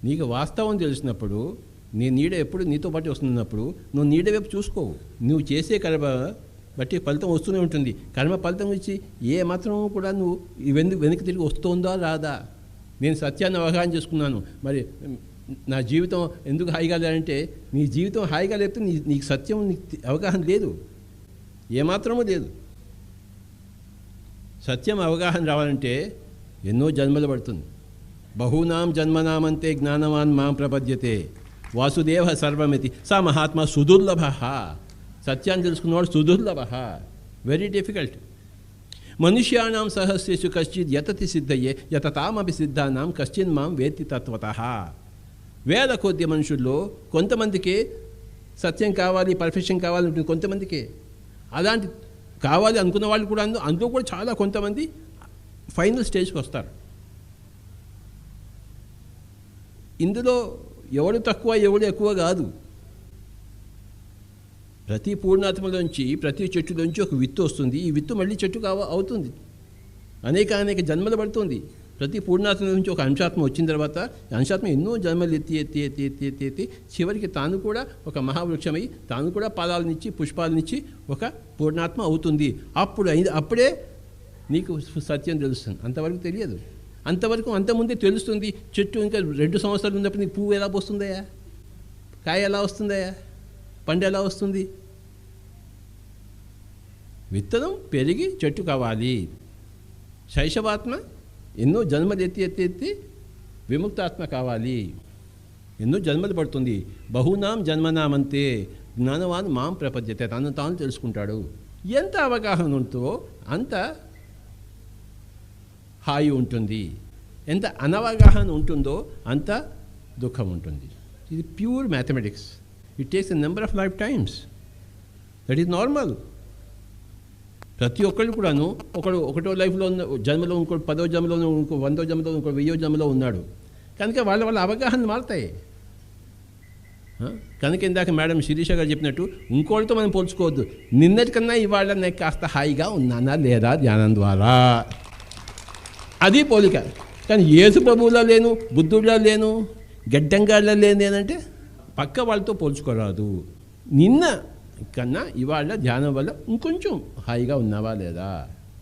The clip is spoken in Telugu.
నీకు వాస్తవం తెలిసినప్పుడు నీ నీడ ఎప్పుడు నీతో పాటు వస్తున్నప్పుడు నువ్వు నీడ వైపు చూసుకోవు. నువ్వు చేసే కర్మ బట్టి ఫలితం వస్తూనే ఉంటుంది. కర్మ ఫలితం ఇచ్చి ఏ మాత్రం కూడా నువ్వు వెనక్కి తిరిగి వస్తుందా రాదా? నేను సత్యాన్ని అవగాహన చేసుకున్నాను, మరి నా జీవితం ఎందుకు హాయిగా లేదంటే, నీ జీవితం హాయిగా లేకపోతే నీకు సత్యం నీకు అవగాహన లేదు, ఏమాత్రమూ లేదు. సత్యం అవగాహన రావాలంటే ఎన్నో జన్మలు పడుతుంది. బహూనాం జన్మనామంతే జ్ఞానవాన్ మాం ప్రపద్యతే వాసుదేవ సర్వమితి సా మహాత్మా సుదుర్లభ. సత్యాన్ని తెలుసుకున్నవాడు సుదుర్లభ, వెరీ డిఫికల్ట్. మనుష్యానాం సహస్రేషు కశ్చిత్ యతతి సిద్ధయే యతతామపి సిద్ధానాం కశ్చిన్ మాం వేత్తి తత్వతః. వేల కొద్ది మనుషుల్లో కొంతమందికి సత్యం కావాలి, పర్ఫెక్షన్ కావాలి ఉంటుంది, కొంతమందికి అలాంటి కావాలి అనుకున్న వాళ్ళు కూడా అందులో కూడా చాలా కొంతమంది ఫైనల్ స్టేజ్కి వస్తారు. ఇందులో ఎవడు తక్కువ ఎవడు ఎక్కువ కాదు. ప్రతి పూర్ణాత్మలోంచి ప్రతి చెట్టులోంచి ఒక విత్తు వస్తుంది. ఈ విత్తు మళ్ళీ చెట్టు అవుతుంది, అనేక జన్మలు పడుతుంది. ప్రతి పూర్ణాత్మ నుంచి ఒక అంశాత్మ వచ్చిన తర్వాత అంశాత్మ ఎన్నో జన్మలు ఎత్తి ఎత్తి ఎత్తి ఎత్తి ఎత్తి ఎత్తి చివరికి తాను కూడా ఒక మహావృక్షమై తాను కూడా ఫలాలనిచ్చి పుష్పాలనిచ్చి ఒక పూర్ణాత్మ అవుతుంది. అప్పుడే నీకు సత్యం తెలుస్తుంది. అంతవరకు తెలియదు. అంతకుముందే తెలుస్తుంది. చెట్టు ఇంకా 2 సంవత్సరాలు ఉన్నప్పుడు నీకు పువ్వు ఎలా వస్తుందయా, కాయ ఎలా వస్తుందయా, పండు ఎలా వస్తుంది? విత్తనం పెరిగి చెట్టు కావాలి. శైశవాత్మ ఎన్నో జన్మలు ఎత్తి ఎత్తి ఎత్తి విముక్తాత్మ కావాలి. ఎన్నో జన్మలు పడుతుంది. బహునాం జన్మనామంతే జ్ఞానవాన్ మాం ప్రపద్యతే. తాను తెలుసుకుంటాడు. ఎంత అవగాహన ఉంటుందో అంత హాయి ఉంటుంది. ఎంత అనవగాహన ఉంటుందో అంత దుఃఖం ఉంటుంది. ఇది pure mathematics. It takes a number of life times. That is normal. ప్రతి ఒక్కళ్ళు కూడాను ఒకటో లైఫ్లో ఉన్న జన్మలో, ఇంకోటి 10వ జన్మలో, ఇంకో 100వ జన్మలో, ఇంకో 1000వ జన్మలో ఉన్నాడు. కనుక వాళ్ళ అవగాహన మారుతాయి. కనుక ఇందాక మేడం శిరీష గారు చెప్పినట్టు ఇంకోటితో మనం పోల్చుకోవద్దు. నిన్నటికన్నా ఇవాళ నేను కాస్త హాయిగా ఉన్నానా లేదా ధ్యానం ద్వారా, అది పోలిక. కానీ యేసు ప్రభువులా లేను, బుద్ధుడిలా లేను, గడ్డంగాళ్ళ లేనేనంటే పక్క వాళ్ళతో పోల్చుకోరాదు. నిన్న కన్నా ఇవాళ ధ్యానం వల్ల ఇంకొంచెం హాయిగా ఉన్నావా లేదా?